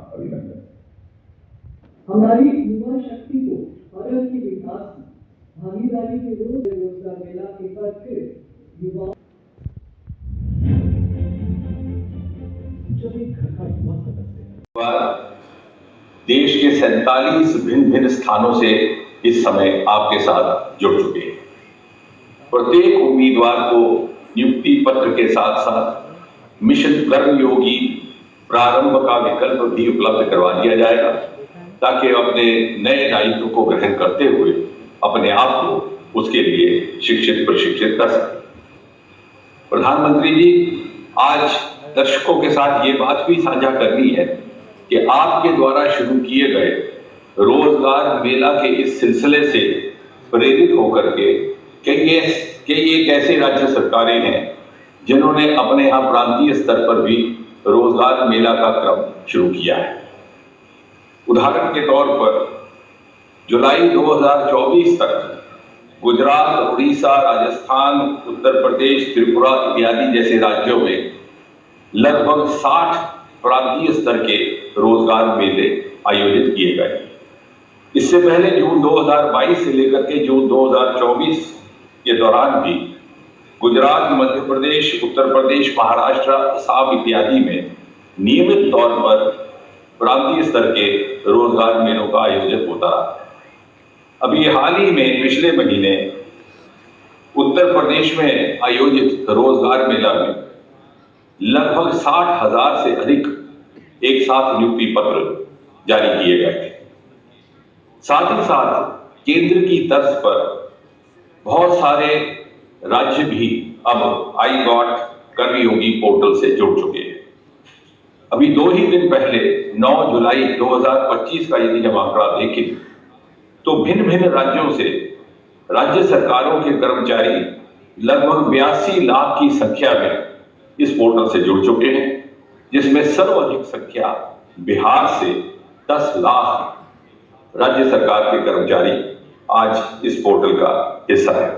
अभिनंदन। हमारी युवा शक्ति को भारत के विकास में भागीदारी के विरोध रोजगार मेला के बाद फिर युवा जब एक घर का युवा सदस्य देश के 47 भिन्न स्थानों से इस समय आपके साथ जुड़ चुके हैं। प्रत्येक उम्मीदवार को नियुक्ति पत्र के साथ साथ मिशन कर्मयोगी प्रारंभ का विकल्प भी उपलब्ध करवा दिया जाएगा, ताकि अपने नए दायित्व को ग्रहण करते हुए अपने आप को उसके लिए शिक्षित प्रशिक्षित कर सके। प्रधानमंत्री जी, आज दर्शकों के साथ ये बात भी साझा करनी है कि आपके द्वारा शुरू किए गए रोजगार मेला के इस सिलसिले से प्रेरित होकर के कई एक ऐसे राज्य सरकारें हैं जिन्होंने अपने यहाँ प्रांतीय स्तर पर भी रोजगार मेला का क्रम शुरू किया है। उदाहरण के तौर पर जुलाई 2024 तक गुजरात, उड़ीसा, राजस्थान, उत्तर प्रदेश, त्रिपुरा इत्यादि जैसे राज्यों में लगभग 60 प्रांतीय स्तर के रोजगार मेले आयोजित किए गए। इससे पहले जून 2022 से लेकर के जून 2024 के दौरान भी गुजरात, मध्य प्रदेश, उत्तर प्रदेश, महाराष्ट्र, असम इत्यादि में नियमित तौर पर प्रांतीय स्तर के रोजगार मेलों का आयोजन होता रहा। अभी हाल ही में पिछले महीने उत्तर प्रदेश में आयोजित रोजगार मेला में लगभग 60,000 से अधिक एक साथ नियुक्ति पत्र जारी किए गए थे। साथ ही साथ केंद्र की तर्ज पर बहुत सारे राज्य भी अब आई गॉट कर्मयोगी पोर्टल से जुड़ चुके हैं। अभी 2 ही दिन पहले 9 जुलाई 2025 का यदि हम आंकड़ा देखें तो भिन्न भिन्न राज्यों से राज्य सरकारों के कर्मचारी लगभग 82 लाख की संख्या में इस पोर्टल से जुड़ चुके हैं, जिसमें सर्वाधिक संख्या बिहार से 10 लाख राज्य सरकार के कर्मचारी आज इस पोर्टल का हिस्सा है।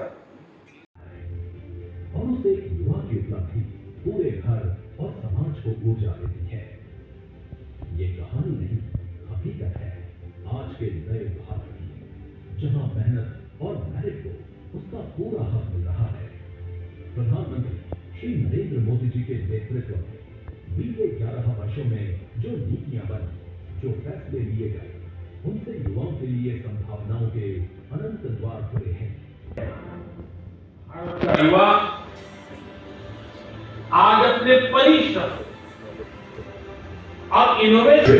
और उस एक युवा की उपलब्धि पूरे घर और समाज को ऊर्जा देती है। ये कहानी नहीं, हकीकत है आज के नए भारत की, जहां मेहनत और मेरिट को उसका पूरा हक मिल रहा है। प्रधानमंत्री श्री नरेंद्र मोदी जी के नेतृत्व में बीते 11 वर्षों में जो नीतियां बनी, जो फैसले लिए गए, उनसे युवाओं के लिए संभावनाओं के अनंत द्वार खुले हैं। युवा आज अपने परिश्रम और इनोवेशन,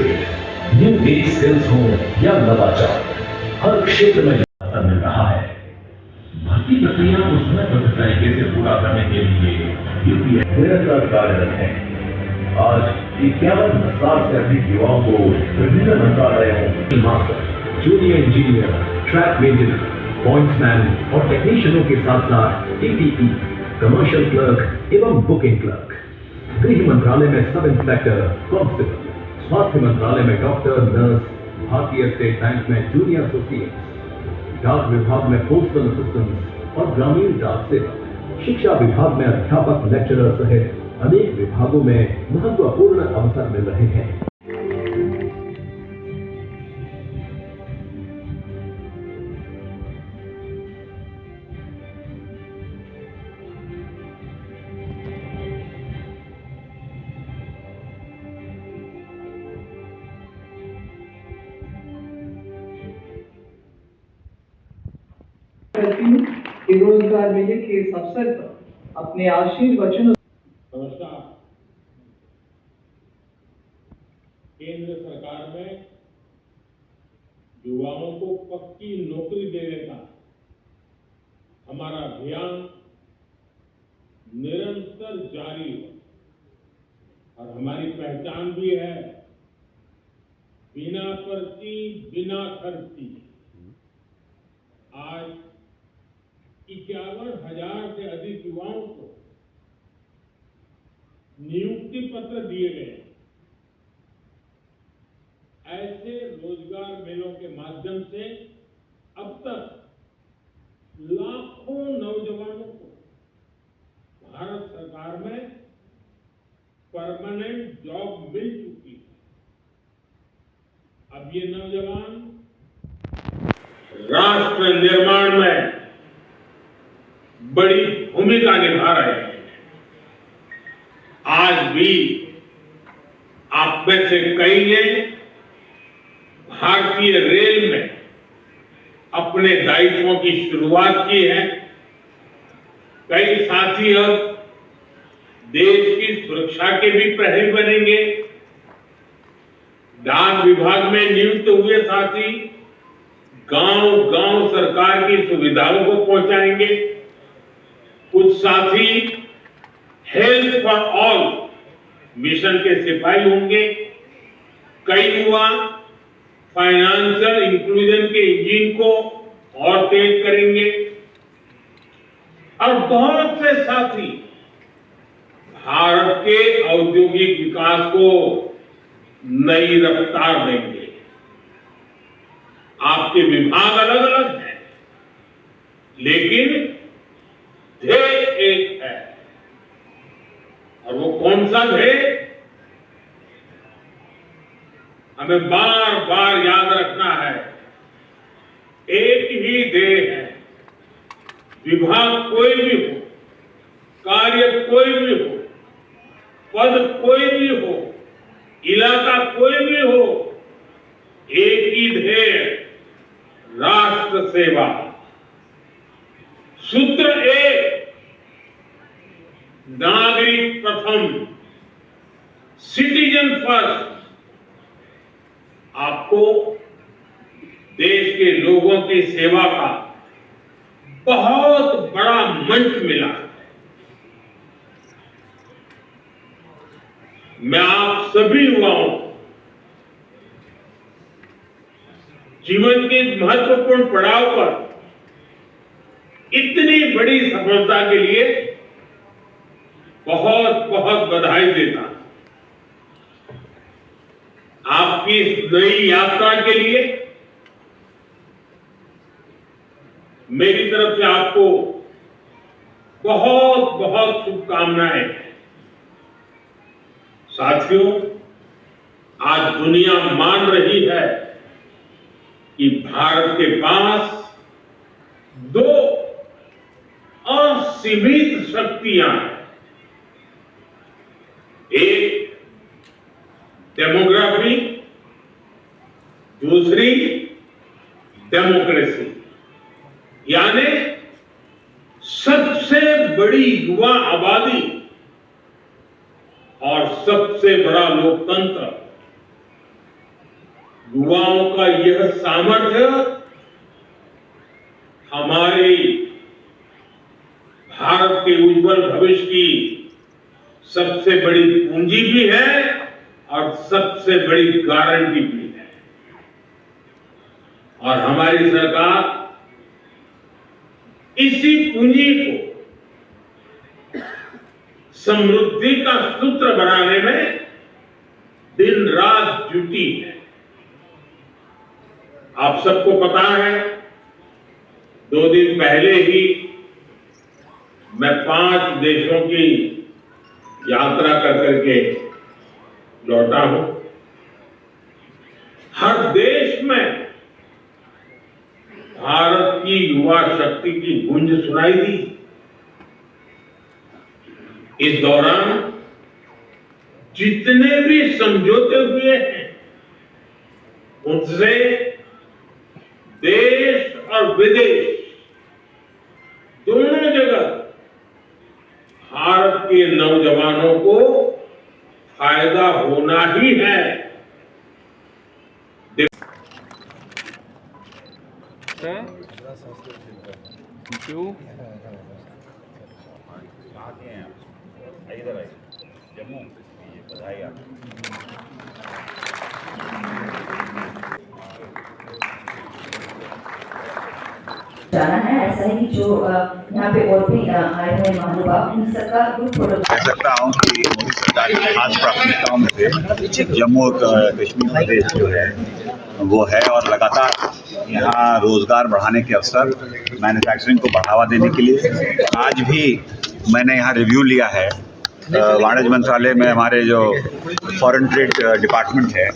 न्यू एज स्किल्स हो या नवाचार, हर क्षेत्र में लगातार मिल रहा है। भर्ती प्रक्रिया को समयबद्ध तरीके से पूरा करने के लिए यूपीएस निरंतर कार्यरत है। आज 51,000 से अधिक युवाओं को विभिन्न मंत्रालयों, master, junior engineer, track maintainer, pointsman और टेक्नीशियनों के साथ साथ टीटीई, कमर्शियल क्लर्क एवं बुकिंग क्लर्क, गृह मंत्रालय में सब इंस्पेक्टर, कांस्टेबल, स्वास्थ्य मंत्रालय में डॉक्टर, नर्स, भारतीय स्टेट बैंक में जूनियर एसोसिएट, डाक विभाग में पोस्टल असिस्टेंट और ग्रामीण डाक सेवक, शिक्षा विभाग में अध्यापक, लेक्चरर सहित अनेक विभागों में महत्वपूर्ण अवसर मिल रहे हैं। रोजगार मेले के इस अवसर पर अपने आशीर्वचन। नमस्कार। केंद्र सरकार में युवाओं को पक्की नौकरी देने का हमारा अभियान निरंतर जारी है और हमारी पहचान भी है बिना पर्ची बिना खर्ची। आज 51,000 से अधिक युवाओं को नियुक्ति पत्र दिए गए। ऐसे रोजगार मेलों के माध्यम से अब तक लाखों नौजवानों को भारत सरकार में परमानेंट जॉब मिल चुकी है। ये नौजवान राष्ट्र निर्माण में बड़ी भूमिका निभा रहे हैं। आज भी आप में से कई ने भारतीय रेल में अपने दायित्वों की शुरुआत की है। कई साथी अब देश की सुरक्षा के भी प्रहरी बनेंगे। डाक विभाग में नियुक्त हुए साथी गांव-गांव सरकार की सुविधाओं को पहुंचाएंगे। कुछ साथी हेल्थ फॉर ऑल मिशन के सिपाही होंगे। कई युवा फाइनेंशियल इंक्लूजन के इंजन को और तेज करेंगे और बहुत से साथी भारत के औद्योगिक विकास को नई रफ्तार देंगे। आपके विभाग अलग अलग हैं, लेकिन ध्येय एक है। और वो कौन सा ध्येय? हमें बार बार याद रखना है, एक ही ध्येय है। विभाग कोई भी हो, कार्य कोई भी हो, पद कोई भी हो, इलाका कोई भी हो, एक ही ध्येय, राष्ट्र सेवा। सूत्र एक, नागरिक प्रथम, सिटीजन फर्स्ट। आपको देश के लोगों की सेवा का बहुत बड़ा मंच मिला है। मैं आप सभी युवाओं जीवन के इस महत्वपूर्ण पड़ाव पर इतनी बड़ी सफलता के लिए बहुत बहुत बधाई देता हूं। आपकी इस नई यात्रा के लिए मेरी तरफ से आपको बहुत बहुत शुभकामनाएं। साथियों, आज दुनिया मान रही है कि भारत के पास दो असीमित शक्तियां हैं। एक डेमोग्राफी, दूसरी डेमोक्रेसी, यानी सबसे बड़ी युवा आबादी और सबसे बड़ा लोकतंत्र। युवाओं का यह सामर्थ्य हमारे भारत के उज्जवल भविष्य की सबसे बड़ी पूंजी भी है और सबसे बड़ी गारंटी भी है। और हमारी सरकार इसी पूंजी को समृद्धि का सूत्र बनाने में दिन रात जुटी है। आप सबको पता है, 2 दिन पहले ही मैं 5 देशों की यात्रा करके लौटा हूं। हर देश में भारत की युवा शक्ति की गूंज सुनाई दी। इस दौरान जितने भी समझौते हुए हैं, उनसे देश और विदेश दोनों जगह भारत के नौजवानों को फायदा होना ही है। क्यों? इधर जम्मू बधाई आप। जाना है। ऐसा है कि जो यहाँ पे और भी आए हुए महानुभाव, उन सबका ग्रुप फोटो कह सकता हूँ कि मोदी सरकार की खास प्राथमिकताओं में से जम्मू कश्मीर प्रदेश जो है वो है, और लगातार यहाँ रोजगार बढ़ाने के अवसर, मैन्युफैक्चरिंग को बढ़ावा देने के लिए। आज भी मैंने यहाँ रिव्यू लिया है वाणिज्य मंत्रालय में, हमारे जो फॉरेन ट्रेड डिपार्टमेंट है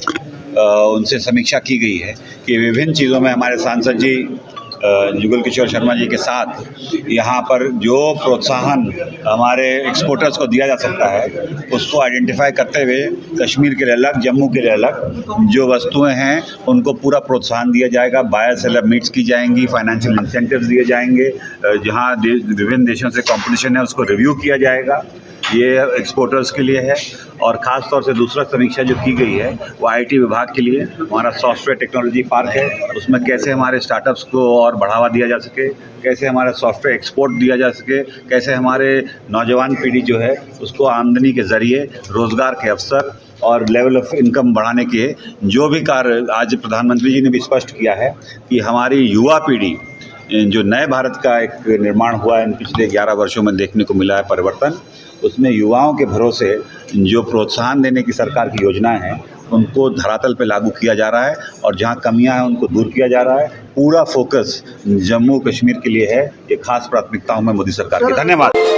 उनसे समीक्षा की गई है कि विभिन्न चीज़ों में हमारे सांसद जी जुगल किशोर शर्मा जी के साथ यहाँ पर जो प्रोत्साहन हमारे एक्सपोर्टर्स को दिया जा सकता है उसको आइडेंटिफाई करते हुए कश्मीर के लिए अलग, जम्मू के लिए अलग जो वस्तुएं हैं उनको पूरा प्रोत्साहन दिया जाएगा। बायर सेलर मीट्स की जाएंगी, फाइनेंशियल इंसेंटिव्स दिए जाएंगे, जहाँ विभिन्न देशों से कंपटीशन है उसको रिव्यू किया जाएगा। ये एक्सपोर्टर्स के लिए है। और ख़ास तौर से दूसरा समीक्षा जो की गई है वो आईटी विभाग के लिए, हमारा सॉफ्टवेयर टेक्नोलॉजी पार्क है, उसमें कैसे हमारे स्टार्टअप्स को और बढ़ावा दिया जा सके, कैसे हमारा सॉफ्टवेयर एक्सपोर्ट दिया जा सके, कैसे हमारे नौजवान पीढ़ी जो है उसको आमदनी के ज़रिए रोज़गार के अवसर और लेवल ऑफ इनकम बढ़ाने के जो भी कार्य आज प्रधानमंत्री जी ने भी स्पष्ट किया है कि हमारी युवा पीढ़ी जो नए भारत का एक निर्माण हुआ है इन पिछले 11 वर्षों में देखने को मिला है परिवर्तन, उसमें युवाओं के भरोसे जो प्रोत्साहन देने की सरकार की योजनाएं हैं उनको धरातल पे लागू किया जा रहा है और जहां कमियां हैं उनको दूर किया जा रहा है। पूरा फोकस जम्मू कश्मीर के लिए है। ये खास प्राथमिकताओं में मोदी सरकार की। धन्यवाद।